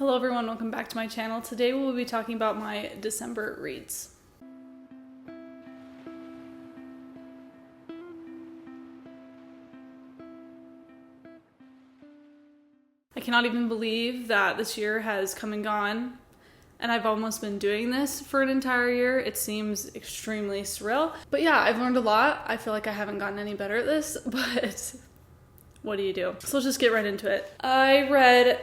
Hello everyone, welcome back to my channel. Today we will be talking about my December reads. I cannot even believe that this year has come and gone, and I've almost been doing this for an entire year. It seems extremely surreal. But yeah, I've learned a lot. I feel like I haven't gotten any better at this, but what do you do? So let's just get right into it. I read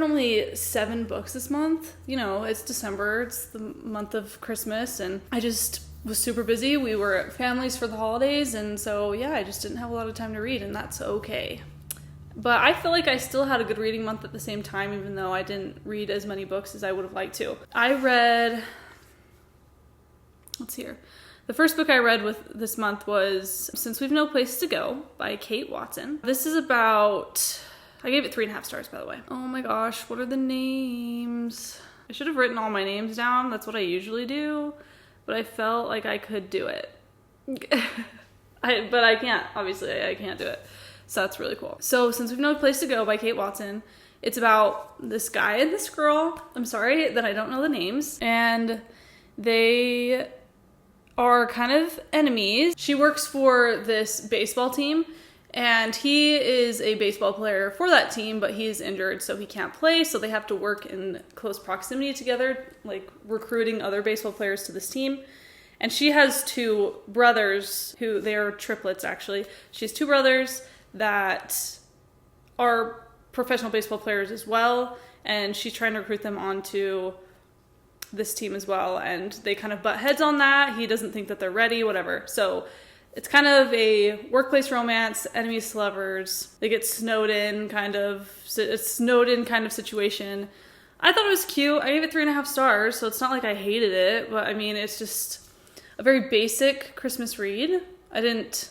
only 7 books this month. You know, it's December, it's the month of Christmas, and I just was super busy. We were at families for the holidays, and so yeah, I just didn't have a lot of time to read, and that's okay. But I feel like I still had a good reading month at the same time, even though I didn't read as many books as I would have liked to. I read, let's see here. The first book I read this month was Since We've No Place to Go by Kate Watson. This is about, I gave it 3.5 stars, by the way. Oh my gosh, what are the names? I should have written all my names down. That's what I usually do, but I felt like I could do it. But I can't, obviously I can't do it. So that's really cool. So Since We've No Place to Go by Kate Watson. It's about this guy and this girl. I'm sorry that I don't know the names. And they are kind of enemies. She works for this baseball team, and he is a baseball player for that team, but he's injured, so he can't play. So they have to work in close proximity together, like recruiting other baseball players to this team. And she has 2 brothers who, they are triplets actually. She has 2 brothers that are professional baseball players as well, and she's trying to recruit them onto this team as well, and they kind of butt heads on that. He doesn't think that they're ready, whatever. So it's kind of a workplace romance, enemies to lovers. They get snowed in kind of situation. I thought it was cute. I gave it 3.5 stars, so it's not like I hated it, but I mean, it's just a very basic Christmas read. I don't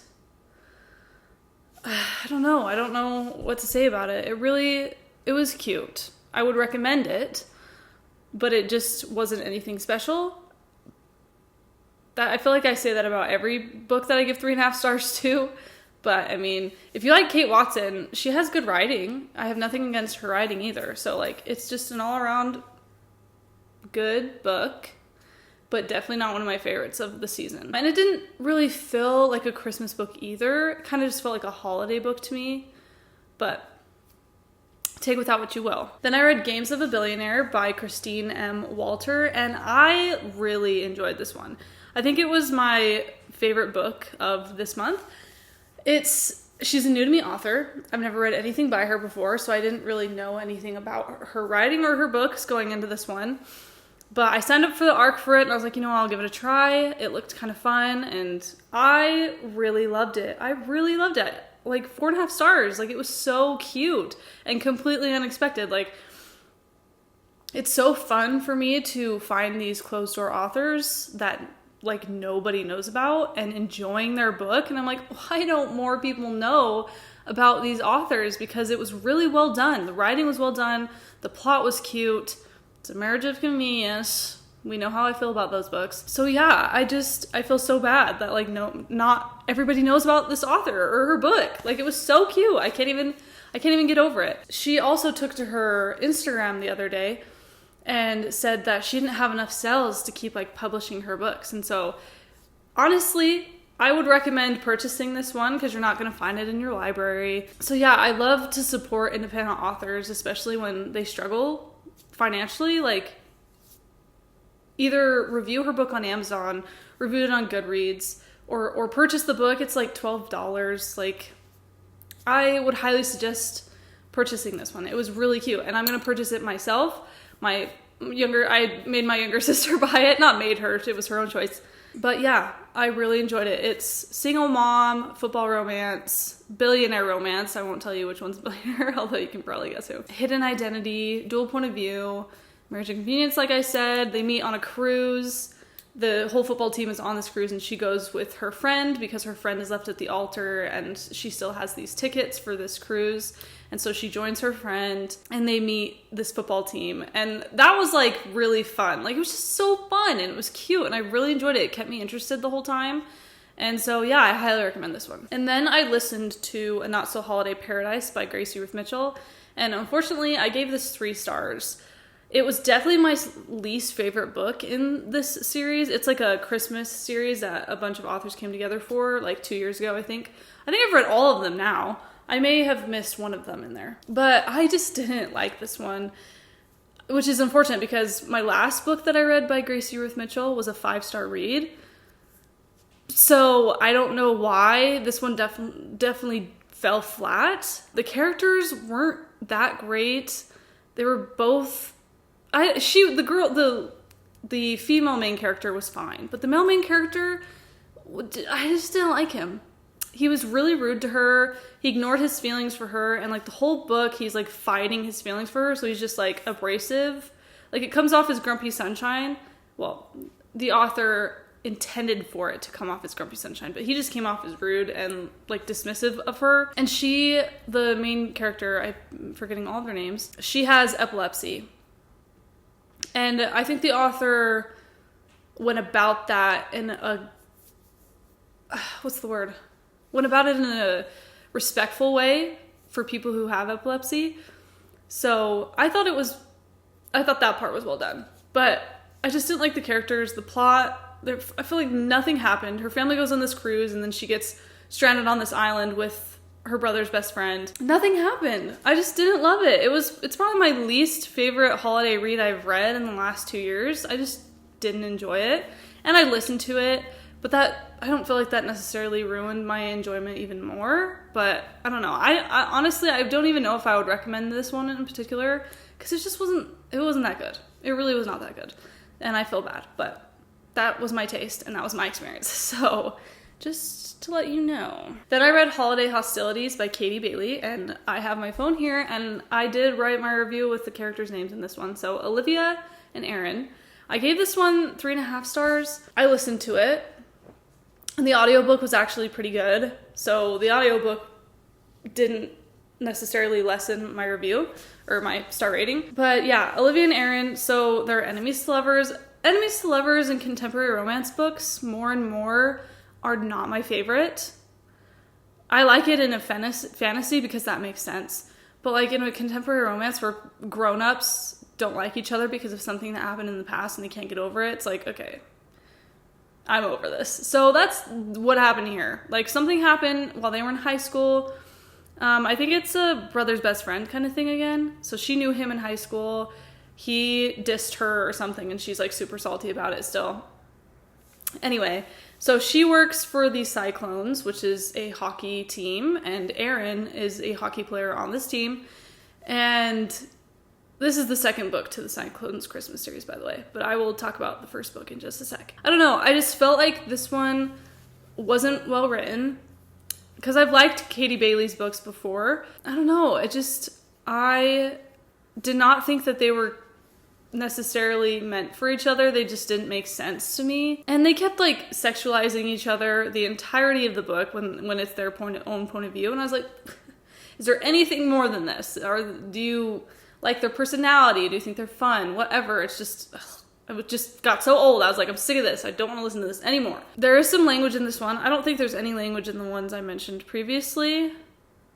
know what to say about it. It was cute. I would recommend it, but it just wasn't anything special. I feel like I say that about every book that I give 3.5 stars to, but I mean, if you like Kate Watson, she has good writing. I have nothing against her writing either, so like, it's just an all-around good book, but definitely not one of my favorites of the season. And it didn't really feel like a Christmas book either. It kind of just felt like a holiday book to me, but take with that what you will. Then I read Games of a Billionaire by Christine M. Walter, and I really enjoyed this one. I think it was my favorite book of this month. She's a new to me author. I've never read anything by her before, so I didn't really know anything about her writing or her books going into this one. But I signed up for the ARC for it, and I was like, you know, I'll give it a try. It looked kind of fun, and I really loved it. Like 4.5 stars. Like, it was so cute and completely unexpected. Like, it's so fun for me to find these closed-door authors that, like, nobody knows about and enjoying their book. And I'm like, why don't more people know about these authors? Because it was really well done. The writing was well done. The plot was cute. It's a marriage of convenience. We know how I feel about those books. So yeah, I feel so bad that like not everybody knows about this author or her book. Like, it was so cute. I can't even get over it. She also took to her Instagram the other day and said that she didn't have enough sales to keep like publishing her books. And so honestly, I would recommend purchasing this one because you're not going to find it in your library. So yeah, I love to support independent authors, especially when they struggle financially. Like, either review her book on Amazon, review it on Goodreads, or purchase the book. It's like $12. Like, I would highly suggest purchasing this one. It was really cute, and I'm gonna purchase it myself. I made my younger sister buy it. Not made her, it was her own choice. But yeah, I really enjoyed it. It's single mom, football romance, billionaire romance. I won't tell you which one's billionaire, although you can probably guess who. Hidden identity, dual point of view, marriage of convenience, like I said. They meet on a cruise. The whole football team is on this cruise, and she goes with her friend because her friend is left at the altar, and she still has these tickets for this cruise. And so she joins her friend, and they meet this football team. And that was like really fun. Like, it was just so fun, and it was cute, and I really enjoyed it. It kept me interested the whole time. And so yeah, I highly recommend this one. And then I listened to A Not So Holiday Paradise by Gracie Ruth Mitchell. And unfortunately, I gave this 3 stars. It was definitely my least favorite book in this series. It's like a Christmas series that a bunch of authors came together for like 2 years ago, I think. I think I've read all of them now. I may have missed one of them in there. But I just didn't like this one, which is unfortunate because my last book that I read by Gracie Ruth Mitchell was a 5-star read. So I don't know why this one definitely fell flat. The characters weren't that great. They were both... The female main character was fine, but the male main character, I just didn't like him. He was really rude to her. He ignored his feelings for her, and like the whole book, he's like fighting his feelings for her, so he's just like abrasive. Like it comes off as grumpy sunshine. Well, the author intended for it to come off as grumpy sunshine, but he just came off as rude and like dismissive of her. And she, the main character, I'm forgetting all of their names, she has epilepsy. And I think the author went about that in a, went about it in a respectful way for people who have epilepsy. So I thought that part was well done. But I just didn't like the characters, the plot. I feel like nothing happened. Her family goes on this cruise and then she gets stranded on this island with her brother's best friend. Nothing happened. I just didn't love it. It's probably my least favorite holiday read I've read in the last 2 years. I just didn't enjoy it. And I listened to it, but I don't feel like that necessarily ruined my enjoyment even more. But I don't know. I honestly, I don't even know if I would recommend this one in particular because it wasn't that good. It really was not that good. And I feel bad, but that was my taste and that was my experience. So just to let you know. Then I read Holiday Hostilities by Katie Bailey, and I have my phone here, and I did write my review with the characters' names in this one. So Olivia and Aaron. I gave this one 3.5 stars. I listened to it, and the audiobook was actually pretty good. So the audiobook didn't necessarily lessen my review or my star rating. But yeah, Olivia and Aaron, so they're enemies to lovers. Enemies to lovers in contemporary romance books more and more are not my favorite. I like it in a fantasy because that makes sense. But like in a contemporary romance where grown-ups don't like each other because of something that happened in the past and they can't get over it, it's like, okay, I'm over this. So that's what happened here. Like something happened while they were in high school. I think it's a brother's best friend kind of thing again. So she knew him in high school. He dissed her or something and she's like super salty about it still. Anyway, so she works for the Cyclones, which is a hockey team, and Aaron is a hockey player on this team. And this is the second book to the Cyclones Christmas series, by the way, but I will talk about the first book in just a sec. I don't know, I just felt like this one wasn't well written, because I've liked Katie Bailey's books before. I don't know, I did not think that they were necessarily meant for each other. They just didn't make sense to me. And they kept like sexualizing each other the entirety of the book when it's their own point of view. And I was like, is there anything more than this? Or do you like their personality? Do you think they're fun? Whatever. It's just, it just got so old. I was like, I'm sick of this. I don't want to listen to this anymore. There is some language in this one. I don't think there's any language in the ones I mentioned previously.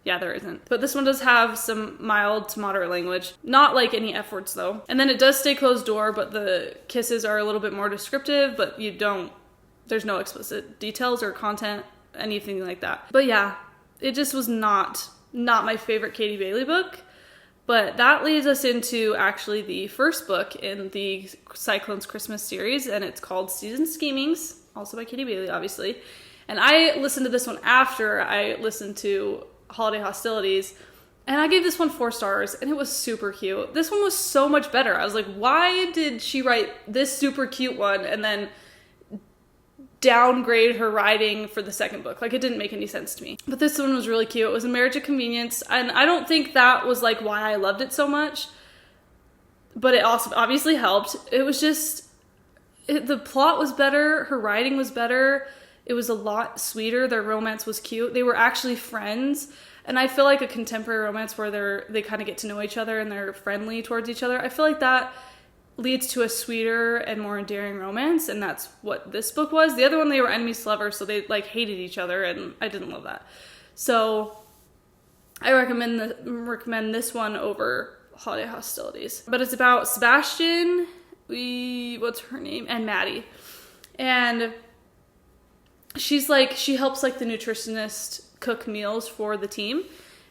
Yeah, there isn't. But this one does have some mild to moderate language. Not like any F words though. And then it does stay closed door, but the kisses are a little bit more descriptive, but there's no explicit details or content, anything like that. But yeah, it just was not my favorite Katie Bailey book. But that leads us into actually the first book in the Cyclones Christmas series, and it's called Season Schemings, also by Katie Bailey, obviously. And I listened to this one after I listened to Holiday Hostilities, and I gave this one 4 stars, and it was super cute. This one was so much better. I was like, why did she write this super cute one and then downgrade her writing for the second book? Like, it didn't make any sense to me. But this one was really cute. It was a marriage of convenience, and I don't think that was like why I loved it so much, but it also obviously helped. It was just, the plot was better, her writing was better. It was a lot sweeter. Their romance was cute. They were actually friends. And I feel like a contemporary romance where they kind of get to know each other and they're friendly towards each other, I feel like that leads to a sweeter and more endearing romance. And that's what this book was. The other one, they were enemies to lovers, so they like hated each other, and I didn't love that. So I recommend this one over Holiday Hostilities. But it's about Sebastian, what's her name? And Maddie. And she's like, she helps like the nutritionist cook meals for the team.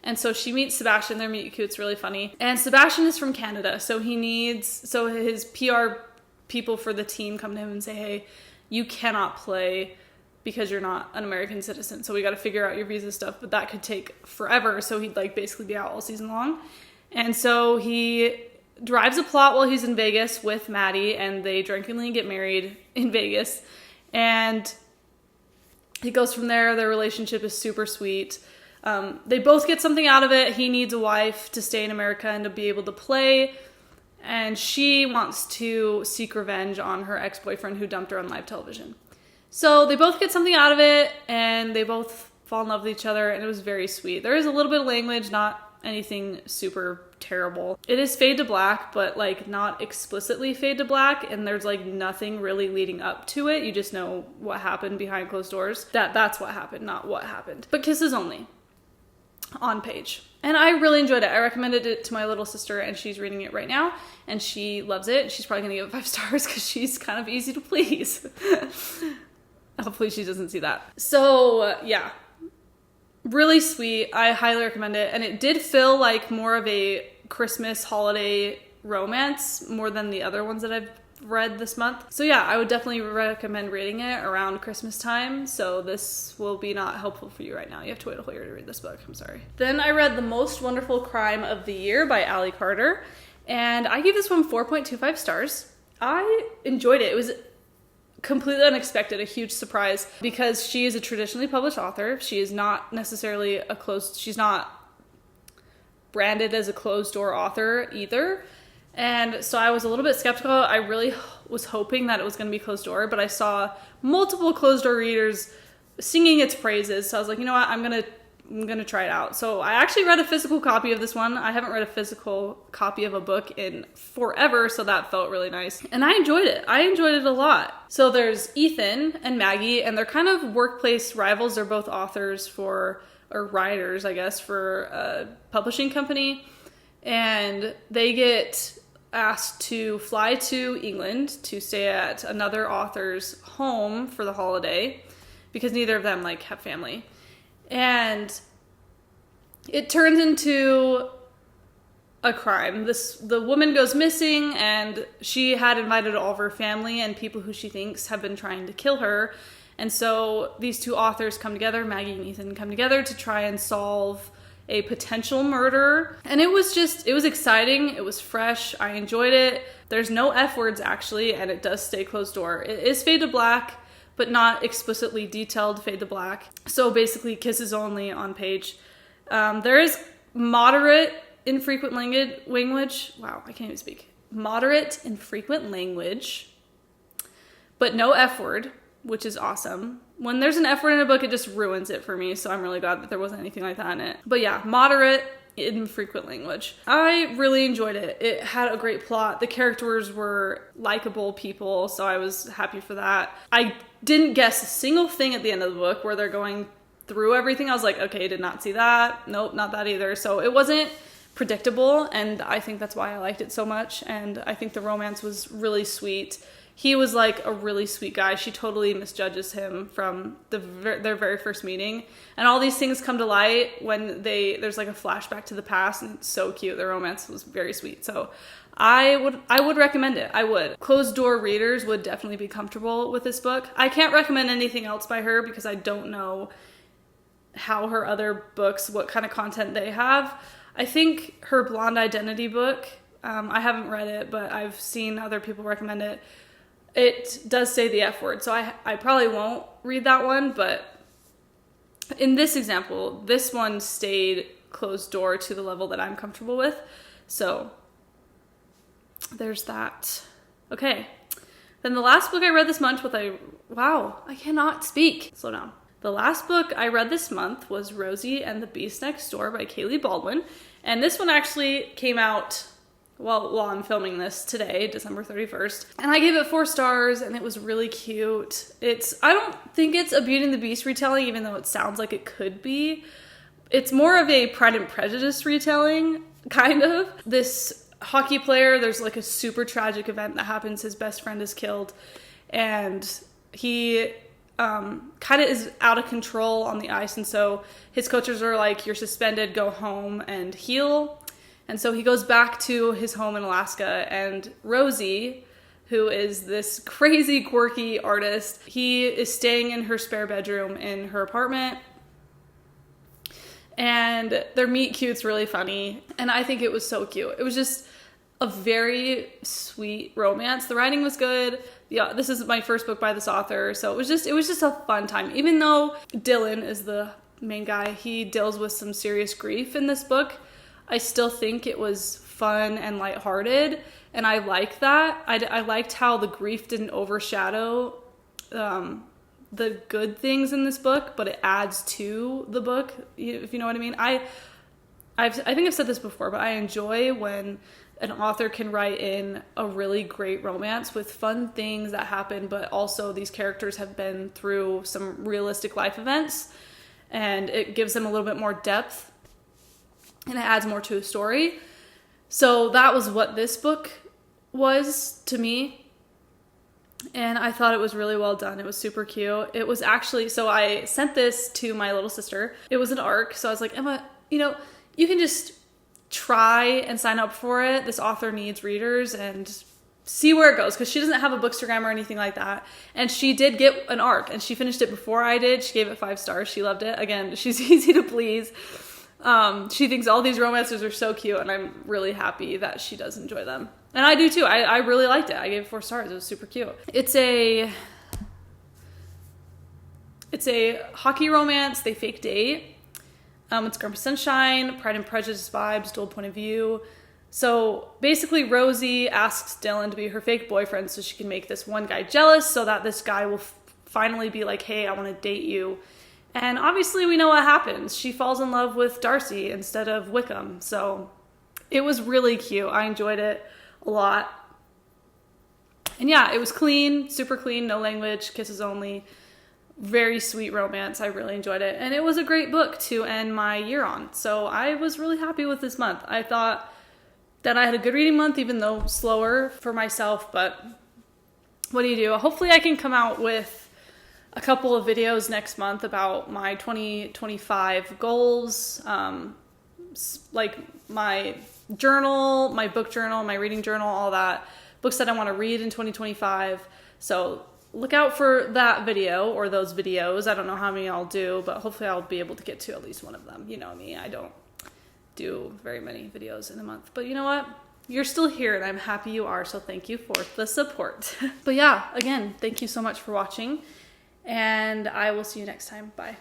And so she meets Sebastian, they're meet cute, it's really funny. And Sebastian is from Canada, so his PR people for the team come to him and say, hey, you cannot play because you're not an American citizen. So we got to figure out your visa stuff, but that could take forever. So he'd like basically be out all season long. And so he drives a plot while he's in Vegas with Maddie, and they drunkenly get married in Vegas. And he goes from there. Their relationship is super sweet. They both get something out of it. He needs a wife to stay in America and to be able to play. And she wants to seek revenge on her ex-boyfriend who dumped her on live television. So they both get something out of it, and they both fall in love with each other, and it was very sweet. There is a little bit of language, not anything super terrible. It is fade to black, but like not explicitly fade to black, and there's like nothing really leading up to it. You just know what happened behind closed doors. That's what happened, not what happened. But kisses only on page. And I really enjoyed it. I recommended it to my little sister, and she's reading it right now, and she loves it. She's probably gonna give it 5 stars because she's kind of easy to please. Hopefully she doesn't see that. So yeah, really sweet. I highly recommend it. And it did feel like more of a Christmas holiday romance more than the other ones that I've read this month. So yeah, I would definitely recommend reading it around Christmas time. So this will be not helpful for you right now. You have to wait a whole year to read this book. I'm sorry. Then I read The Most Wonderful Crime of the Year by Allie Carter. And I gave this one 4.25 stars. I enjoyed it. It was completely unexpected, a huge surprise, because she is a traditionally published author. She is not necessarily she's not branded as a closed door author either. And so I was a little bit skeptical. I really was hoping that it was going to be closed door, but I saw multiple closed door readers singing its praises. So I was like, you know what, I'm going to try it out. So I actually read a physical copy of this one. I haven't read a physical copy of a book in forever, so that felt really nice. And I enjoyed it. I enjoyed it a lot. So there's Ethan and Maggie, and they're kind of workplace rivals. They're both authors or writers, I guess, for a publishing company. And they get asked to fly to England to stay at another author's home for the holiday because neither of them like have family. And it turns into a crime. The woman goes missing, and she had invited all of her family and people who she thinks have been trying to kill her. And so these two authors come together, Maggie and Ethan come together to try and solve a potential murder. And it was exciting. It was fresh. I enjoyed it. There's no F words actually, and it does stay closed door. It is fade to black, but not explicitly detailed fade to black. So basically kisses only on page. There is moderate infrequent language. Wow, I can't even speak. Moderate infrequent language, but no F word, which is awesome. When there's an F word in a book, it just ruins it for me. So I'm really glad that there wasn't anything like that in it. But yeah, moderate infrequent language. I really enjoyed it. It had a great plot. The characters were likable people, so I was happy for that. I didn't guess a single thing at the end of the book where they're going through everything. I was like, okay, did not see that. Nope, not that either. So it wasn't predictable, and I think that's why I liked it so much. And I think the romance was really sweet. He was like a really sweet guy. She totally misjudges him from their very first meeting. And all these things come to light when there's like a flashback to the past, and it's so cute. The romance was very sweet. So I would recommend it. I would. Closed door readers would definitely be comfortable with this book. I can't recommend anything else by her because I don't know how her other books, what kind of content they have. I think her Blonde Identity book, I haven't read it, but I've seen other people recommend it. It does say the F word, so I probably won't read that one, but in this example, this one stayed closed door to the level that I'm comfortable with. So there's that. Okay. Then the last book I read this month I cannot speak. Slow down. The last book I read this month was Rosie and the Beast Next Door by Kaylee Baldwin. And this one actually came out while I'm filming this today, December 31st. And I gave it 4 stars, and it was really cute. I don't think it's a Beauty and the Beast retelling, even though it sounds like it could be. It's more of a Pride and Prejudice retelling. kind of. This hockey player, there's like a super tragic event that happens. His best friend is killed, and he kind of is out of control on the ice, and so his coaches are like, you're suspended, go home and heal. And so he goes back to his home in Alaska, and Rosie, who is this crazy quirky artist, he is staying in her spare bedroom in her apartment, and their meet cute's really funny, and I think it was so cute. It was just a very sweet romance. The writing was good. Yeah, this is my first book by this author, so it was just a fun time. Even though Dylan is the main guy, he deals with some serious grief in this book, I still think it was fun and lighthearted, and I like that. I liked how the grief didn't overshadow the good things in this book, but it adds to the book, if you know what I mean. I think I've said this before, but I enjoy when an author can write in a really great romance with fun things that happen, but also these characters have been through some realistic life events, and it gives them a little bit more depth, and it adds more to a story. So that was what this book was to me, and I thought it was really well done. It was super cute. It was actually, so I sent this to my little sister. It was an ARC, so I was like, Emma, you can just try and sign up for it. This author needs readers, and see where it goes, because she doesn't have a bookstagram or anything like that. And she did get an ARC, and she finished it before I did. She gave it 5 stars. She loved it. Again, she's easy to please. She thinks all these romances are so cute, and I'm really happy that she does enjoy them. And I do too. I really liked it. I gave it 4 stars. It was super cute. It's a hockey romance. They fake date. It's Grumpy Sunshine, Pride and Prejudice vibes, dual point of view. So basically Rosie asks Dylan to be her fake boyfriend so she can make this one guy jealous, so that this guy will finally be like, hey, I want to date you. And obviously we know what happens. She falls in love with Darcy instead of Wickham. So it was really cute. I enjoyed it a lot. And yeah, it was clean, super clean, no language, kisses only. Very sweet romance. I really enjoyed it. And it was a great book to end my year on. So I was really happy with this month. I thought that I had a good reading month, even though slower for myself. But what do you do? Hopefully I can come out with a couple of videos next month about my 2025 goals. Like my journal, my book journal, my reading journal, all that. Books that I want to read in 2025. So look out for that video or those videos. I don't know how many I'll do, but hopefully I'll be able to get to at least one of them. You know me, I don't do very many videos in a month. But you know what? You're still here, and I'm happy you are, so thank you for the support. But yeah, again, thank you so much for watching, and I will see you next time. Bye.